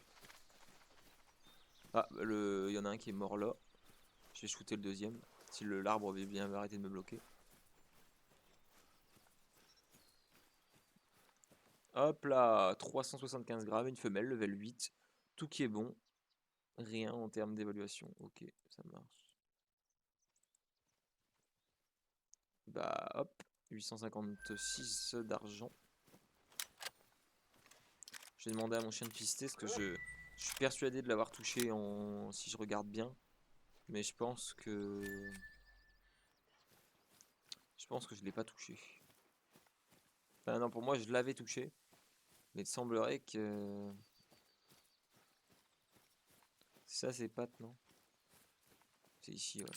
Ah, il y en a un qui est mort là. Je vais shooter le deuxième. Si l'arbre avait bien arrêté de me bloquer. Hop là, 375 grammes, une femelle, level 8. Tout qui est bon. Rien en termes d'évaluation. Ok, ça marche. Bah hop, 856 d'argent. Je vais demander à mon chien de pister parce que je suis persuadé de l'avoir touché si je regarde bien. Mais je pense que... Je pense que je l'ai pas touché. Enfin non, pour moi je l'avais touché. Mais il semblerait que... Ça c'est pattes, non? C'est ici, ouais.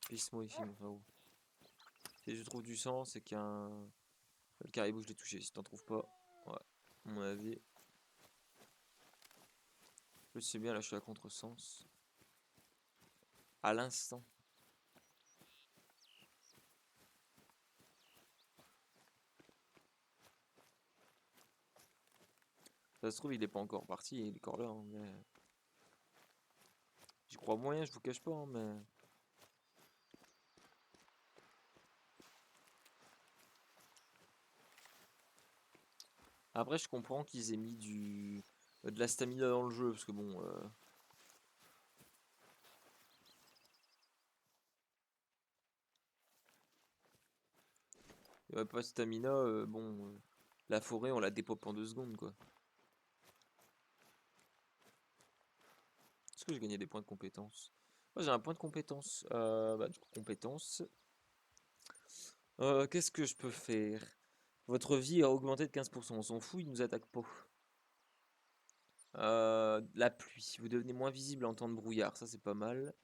Pisse-moi ici, mon frérot. Si je trouve du sang, c'est qu'un... Le caribou, je l'ai touché. Si t'en trouves pas, ouais, à mon avis. En plus, c'est bien, là, je suis à contresens. À l'instant. Ça se trouve, il est pas encore parti, il est encore là, hein, mais... J'y crois moyen, je vous cache pas, hein, mais... Après, je comprends qu'ils aient mis de la stamina dans le jeu, parce que bon... Il y aurait pas de stamina, bon... La forêt, on la dépop en 2 secondes, quoi. Est-ce que j'ai gagné des points de compétence? Moi, j'ai un point de compétence. Du coup, compétence. Qu'est-ce que je peux faire? Votre vie a augmenté de 15%. On s'en fout, il nous attaque pas. La pluie. Vous devenez moins visible en temps de brouillard. Ça, c'est pas mal.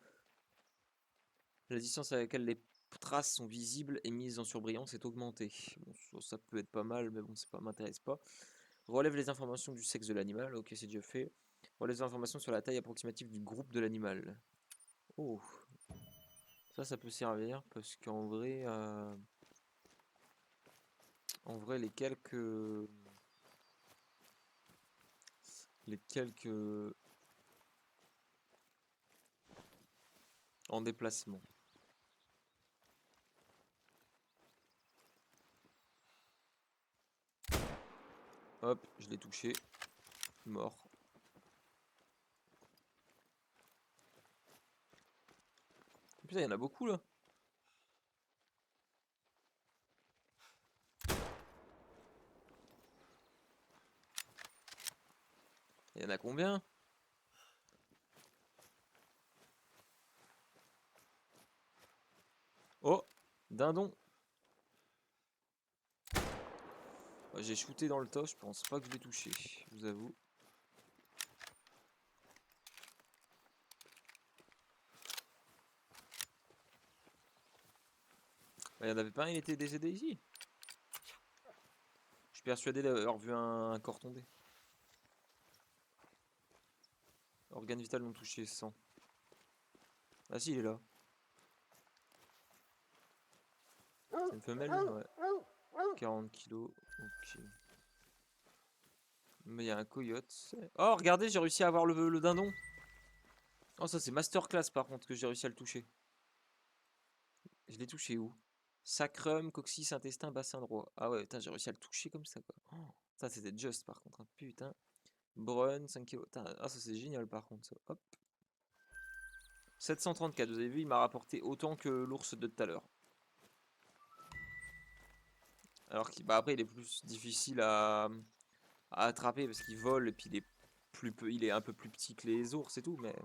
La distance à laquelle les traces sont visibles et mises en surbrillance est augmentée. Bon, ça peut être pas mal, mais bon, c'est pas, m'intéresse pas. Relève les informations du sexe de l'animal. Ok, c'est déjà fait. Relève les informations sur la taille approximative du groupe de l'animal. Oh, ça peut servir parce qu'en vrai, les quelques en déplacement. Hop, je l'ai touché. Mort. Putain, il y en a beaucoup là. Il y en a combien? Oh, dindon. J'ai shooté dans le tas, je pense pas que je l'ai touché, je vous avoue. Il y en avait pas un, il était décédé ici. Je suis persuadé d'avoir vu un corps tomber. Organe vital non touché, 100. Ah si, il est là. C'est une femelle? Ouais. 40 kilos. Ok. Mais il y a un coyote. Oh, regardez, j'ai réussi à avoir le dindon. Oh, ça c'est masterclass par contre que j'ai réussi à le toucher. Je l'ai touché où? Sacrum, coccyx, intestin, bassin droit. Ah ouais, putain, j'ai réussi à le toucher comme ça quoi. Oh, ça c'était just par contre, hein. Putain. Brun, 5 kilos. Putain, ah, ça c'est génial par contre ça. Hop. 734, vous avez vu, il m'a rapporté autant que l'ours de tout à l'heure. Alors qu'il, bah après, il est plus difficile à attraper parce qu'il vole et puis il est un peu plus petit que les ours et tout, mais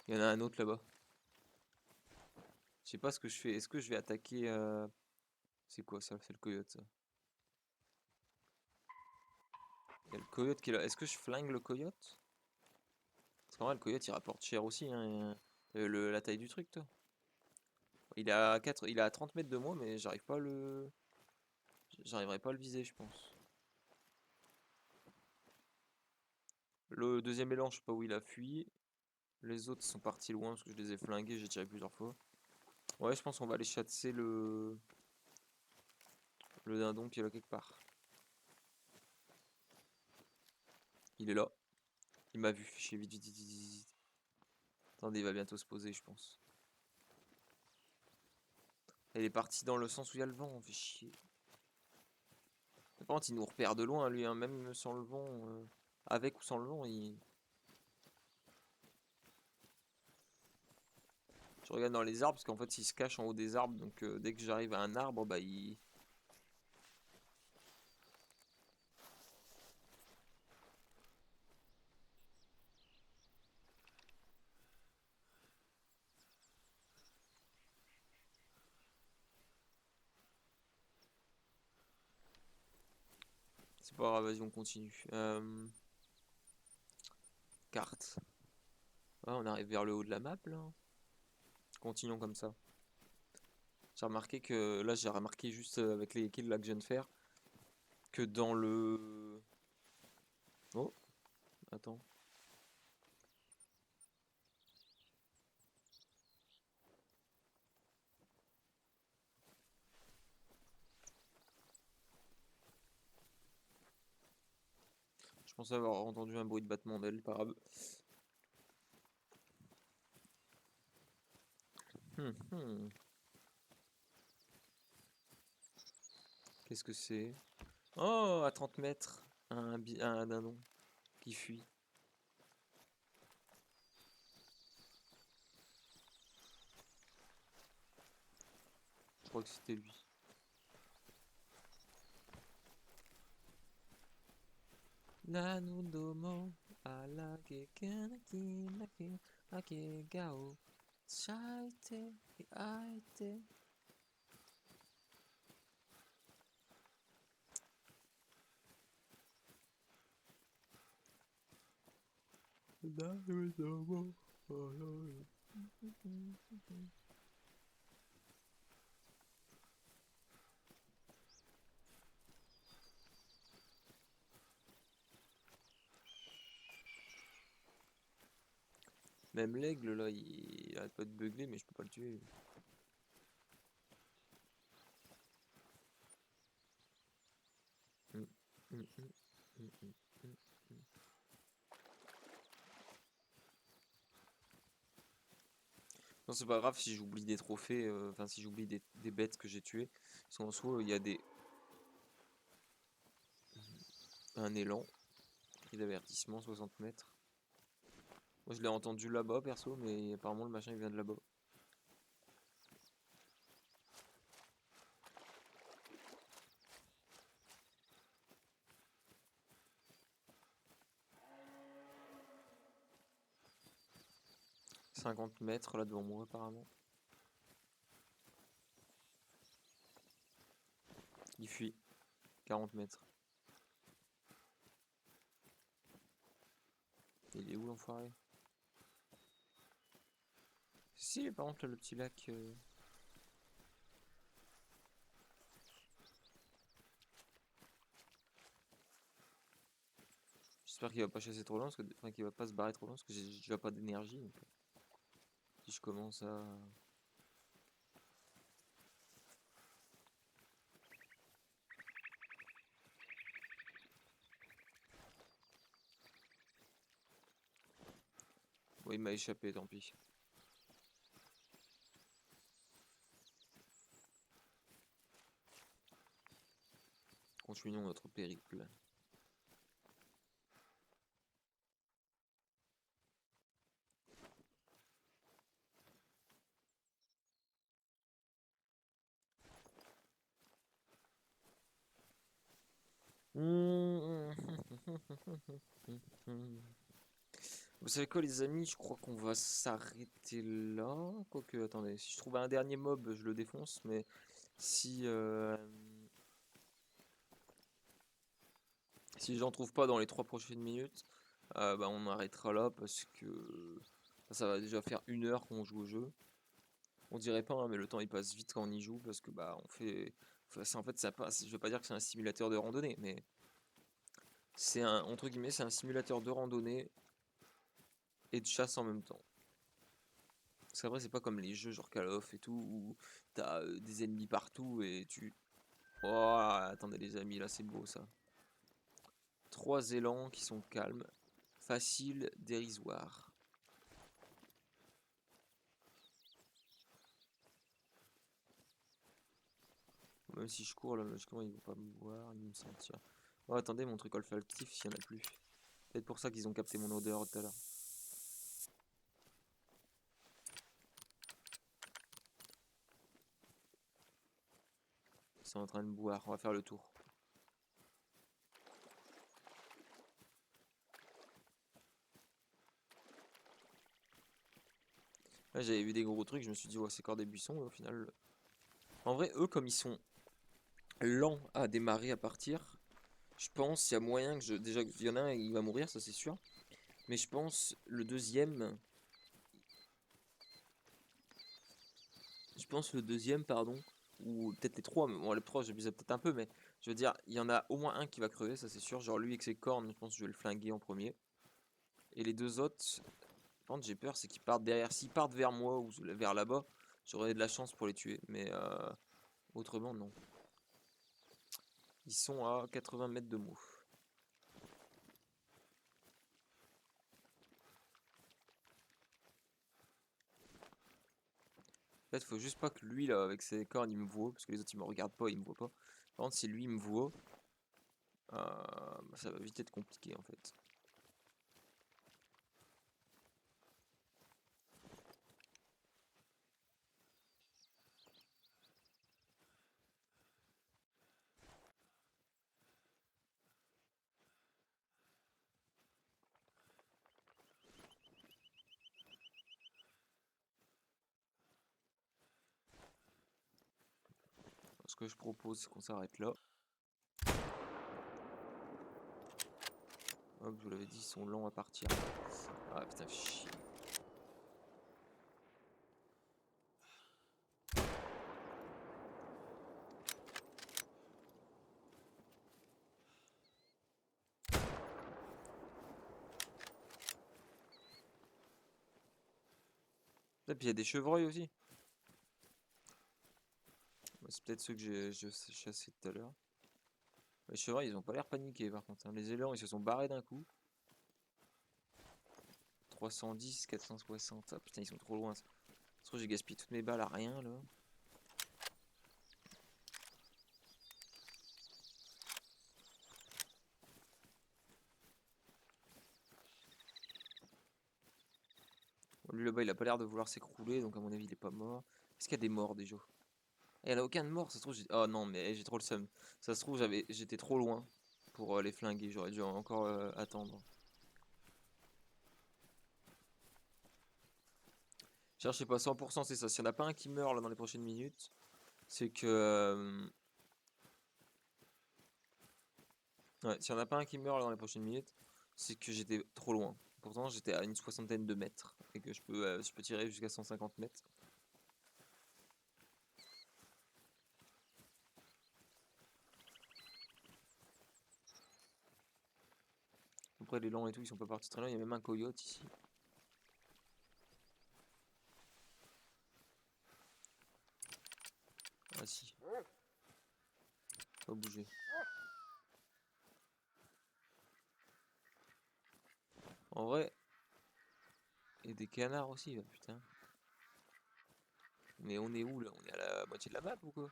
il y en a un autre là-bas. Je sais pas ce que je fais. Est-ce que je vais attaquer C'est quoi ça? C'est le coyote ça. Il y a le coyote qui est là. Est-ce que je flingue le coyote? Parce qu'en vrai, le coyote il rapporte cher aussi, hein. La taille du truc, toi. Il est à 30 mètres de moi, mais j'arriverai pas à le viser, je pense. Le deuxième élan, je sais pas où il a fui. Les autres sont partis loin parce que je les ai flingués, j'ai tiré plusieurs fois. Ouais, je pense qu'on va aller chasser le dindon qui est là quelque part. Il est là. Il m'a vu. Fichier vite, vite, vite, vite, vite. Attendez, il va bientôt se poser, je pense. Il est parti dans le sens où il y a le vent, on fait chier. Par contre, il nous repère de loin, lui, hein, même sans le vent. Avec ou sans le vent, il. Je regarde dans les arbres parce qu'en fait, il se cache en haut des arbres. Donc, dès que j'arrive à un arbre, bah, il. C'est pas grave, vas-y, on continue. Carte. Ah, on arrive vers le haut de la map, là. Continuons comme ça. J'ai remarqué que. Là, j'ai remarqué juste avec les kills là que je viens de faire. Que dans le. Oh, attends. Je pensais avoir entendu un bruit de battement d'aile par arabe. Hmm. Qu'est-ce que c'est? Oh, à 30 mètres, un dindon qui fuit. Je crois que c'était lui. Nanundomo. Même l'aigle là, il arrête pas de beugler, mais je peux pas le tuer. Mm, mm, mm, mm, mm, mm, mm. Non, c'est pas grave si j'oublie des trophées, enfin si j'oublie des bêtes que j'ai tuées. Parce qu'en soi, il y a un élan, cri d'avertissement, 60 mètres. Moi je l'ai entendu là-bas perso, mais apparemment le machin il vient de là-bas. 50 mètres là devant moi apparemment. Il fuit. 40 mètres. Il est où l'enfoiré? Si, par contre, là, le petit lac. J'espère qu'il va pas chasser trop loin, enfin qu'il va pas se barrer trop loin, parce que j'ai déjà pas d'énergie. Donc, si je commence à. Bon, il m'a échappé, tant pis. Continuons notre périple. Vous savez quoi les amis, je crois qu'on va s'arrêter là. Quoique, attendez, si je trouve un dernier mob, je le défonce, mais si si j'en trouve pas dans les 3 prochaines minutes, bah on arrêtera là parce que ça va déjà faire 1 heure qu'on joue au jeu. On dirait pas, hein, mais le temps il passe vite quand on y joue parce que bah on fait, en fait ça passe. Je veux pas dire que c'est un simulateur de randonnée, mais c'est un entre guillemets c'est un simulateur de randonnée et de chasse en même temps. Parce qu'après, c'est pas comme les jeux genre Call of et tout, où t'as des ennemis partout et tu. Oh, attendez les amis, là c'est beau ça. 3 élans qui sont calmes, faciles, dérisoires. Même si je cours, là, logiquement, ils vont pas me voir, ni me sentir. Oh, attendez, mon truc olfactif, s'il y en a plus. Peut-être pour ça qu'ils ont capté mon odeur tout à l'heure. Ils sont en train de boire, on va faire le tour. Là, j'avais vu des gros trucs, je me suis dit, ouais, c'est encore des buissons, au final. En vrai, eux, comme ils sont lents à démarrer, à partir, je pense qu'il y a moyen que je. Déjà, il y en a un, il va mourir, ça c'est sûr. Mais je pense le deuxième. Je pense le deuxième, pardon. Ou peut-être les trois, mais bon, les trois, j'abuse peut-être un peu, mais je veux dire, il y en a au moins un qui va crever, ça c'est sûr. Genre lui avec ses cornes, je pense que je vais le flinguer en premier. Et les deux autres, par contre, j'ai peur, c'est qu'ils partent derrière. S'ils partent vers moi ou vers là-bas, j'aurais de la chance pour les tuer. Mais autrement, non. Ils sont à 80 mètres de moi. En fait, faut juste pas que lui, là, avec ses cornes, il me voit. Parce que les autres, ils me regardent pas, ils me voient pas. Par contre, si lui, il me voit, bah, ça va vite être compliqué, en fait. que je propose, c'est qu'on s'arrête là. Hop, je vous l'avais dit, ils sont lents à partir. Ah putain, chier. Et puis il y a des chevreuils aussi. C'est peut-être ceux que j'ai chassés tout à l'heure. Les chevreuils, ils ont pas l'air paniqués par contre, hein. Les élans, ils se sont barrés d'un coup. 310, 460. Ah putain, ils sont trop loin. Ça se trouve, j'ai gaspillé toutes mes balles à rien là. Bon, lui là-bas, il a pas l'air de vouloir s'écrouler, donc à mon avis, il est pas mort. Est-ce qu'il y a des morts déjà? Il y en a aucun de mort, ça se trouve. Oh non, mais j'ai trop le seum. Ça se trouve, j'étais trop loin pour les flinguer. J'aurais dû encore attendre. Je sais pas, 100% c'est ça. S'il n'y en a pas un qui meurt là dans les prochaines minutes, c'est que. Ouais, s'il n'y en a pas un qui meurt là dans les prochaines minutes, c'est que j'étais trop loin. Pourtant, j'étais à une soixantaine de mètres et que je peux tirer jusqu'à 150 mètres. Après, les lents et tout, ils sont pas partis très loin. Il y a même un coyote ici. Ah si. Pas bouger. En vrai, il y a des canards aussi, là, putain. Mais on est où là? On est à la moitié de la map ou quoi?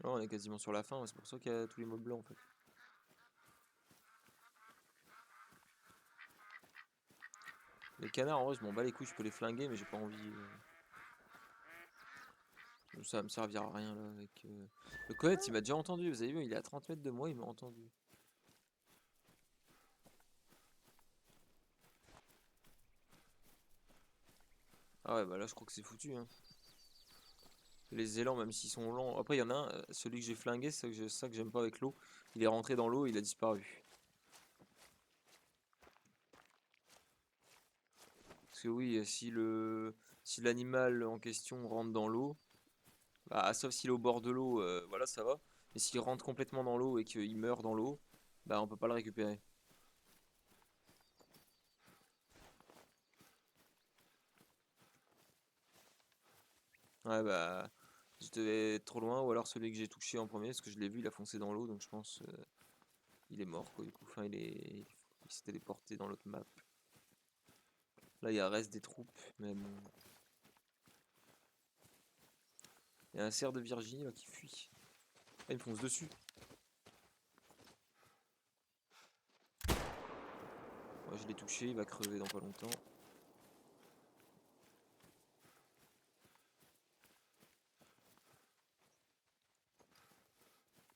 Là, on est quasiment sur la fin, ouais, c'est pour ça qu'il y a tous les mobs blancs en fait. Les canards, en vrai, je m'en bats les couilles, je peux les flinguer, mais j'ai pas envie. Ça va me servir à rien là avec. Le coyote, il m'a déjà entendu, vous avez vu, il est à 30 mètres de moi, il m'a entendu. Ah ouais, bah là, je crois que c'est foutu, hein. Les élans, même s'ils sont lents. Après, il y en a un, celui que j'ai flingué, c'est ça que j'aime pas avec l'eau. Il est rentré dans l'eau, il a disparu. Parce que oui, si l'animal en question rentre dans l'eau, bah, sauf s'il est au bord de l'eau, voilà, ça va. Mais s'il rentre complètement dans l'eau et qu'il meurt dans l'eau, bah on peut pas le récupérer. Ouais, bah je devais être trop loin, ou alors celui que j'ai touché en premier, parce que je l'ai vu, il a foncé dans l'eau, donc je pense il est mort quoi du coup. Enfin, il s'est téléporté dans l'autre map. Là, il y a reste des troupes, mais bon. Il y a un cerf de Virginie là, qui fuit. Ah, il me fonce dessus. Ouais, je l'ai touché, il va crever dans pas longtemps.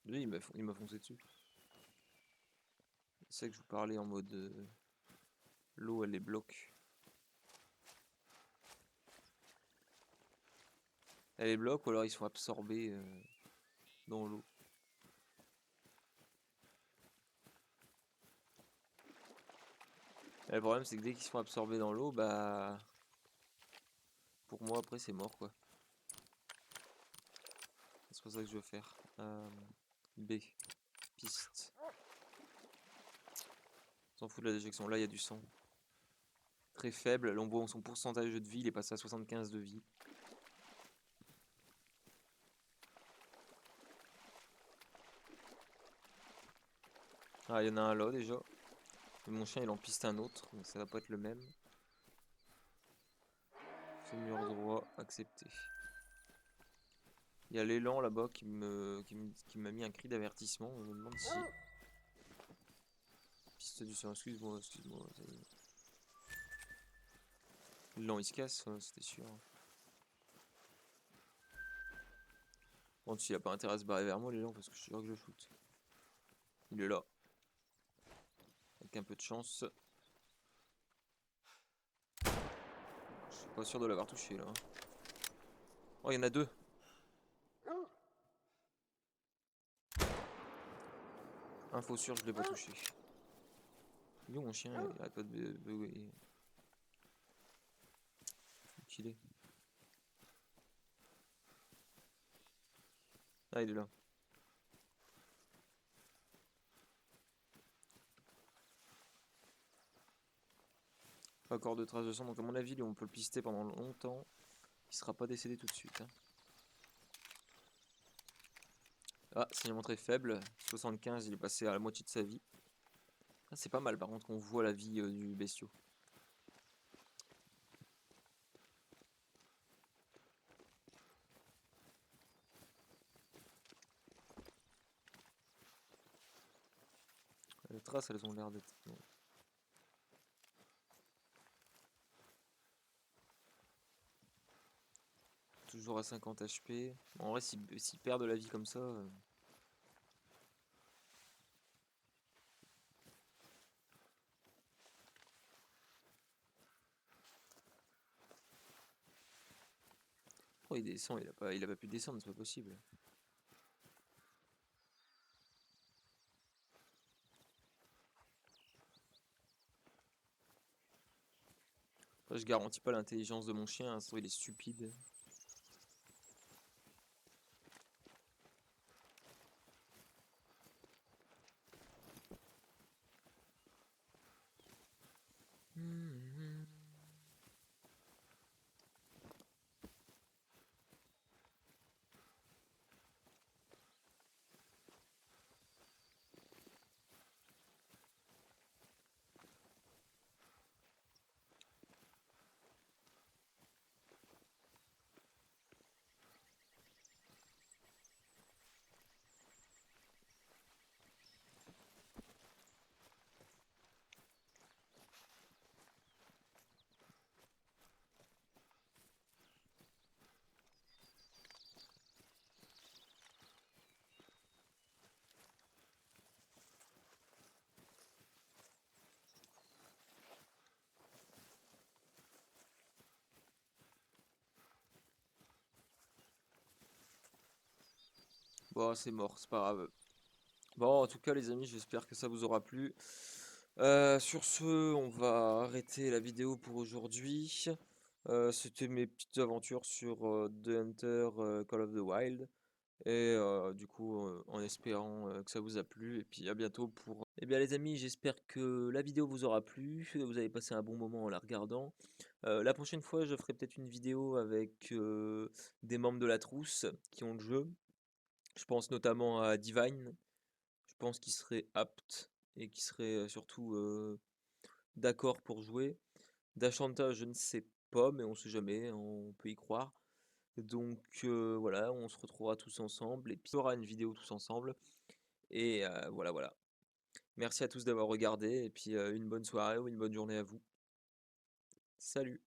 Lui, il m'a foncé dessus. C'est ça que je vous parlais en mode l'eau, elle les bloque. Elle les bloque ou alors ils sont absorbés dans l'eau. Et le problème, c'est que dès qu'ils sont absorbés dans l'eau, bah. Pour moi, après, c'est mort quoi. C'est pour ça que je veux faire. B. Piste. On s'en fout de la déjection. Là, il y a du sang. Très faible. Là, on voit son pourcentage de vie. Il est passé à 75 de vie. Ah, il y en a un là déjà. Et mon chien, il en piste un autre. Donc ça va pas être le même. Ce mur droit. Accepté. Il y a l'élan là-bas qui m'a mis un cri d'avertissement. On me demande si. Piste du sang. Excuse-moi, excuse-moi. L'élan il se casse, c'était sûr. Bon, s'il a pas intérêt à se barrer vers moi, l'élan, parce que je suis sûr que je shoot. Il est là. Avec un peu de chance. Je suis pas sûr de l'avoir touché là. Oh, il y en a deux. Info sûre, je l'ai pas touché. Il est où mon chien? Il arrête pas de bugger. Où qu'il est? Ah, il est là. Pas encore de traces de sang, donc à mon avis, lui, on peut le pister pendant longtemps. Il sera pas décédé tout de suite. Hein. Ah, signalement très faible. 75, il est passé à la moitié de sa vie. Ah, c'est pas mal par contre qu'on voit la vie du bestiau. Les traces, elles ont l'air d'être... bon. Toujours à 50 HP. En vrai, s'il perd de la vie comme ça... Oh, il descend, il a pas pu descendre, c'est pas possible. Après, je garantis pas l'intelligence de mon chien, hein, sinon il est stupide. Bon, c'est mort, c'est pas grave. Bon, en tout cas, les amis, j'espère que ça vous aura plu. Sur ce, on va arrêter la vidéo pour aujourd'hui. C'était mes petites aventures sur The Hunter Call of the Wild. Et du coup, en espérant que ça vous a plu. Et puis à bientôt pour... Eh bien les amis, j'espère que la vidéo vous aura plu, que vous avez passé un bon moment en la regardant. La prochaine fois, je ferai peut-être une vidéo avec des membres de la trousse qui ont le jeu. Je pense notamment à Divine. Je pense qu'il serait apte et qui serait surtout d'accord pour jouer. Dashanta, je ne sais pas, mais on sait jamais, on peut y croire. Donc voilà, on se retrouvera tous ensemble et puis on aura une vidéo tous ensemble. Et voilà, voilà. Merci à tous d'avoir regardé et puis une bonne soirée ou une bonne journée à vous. Salut!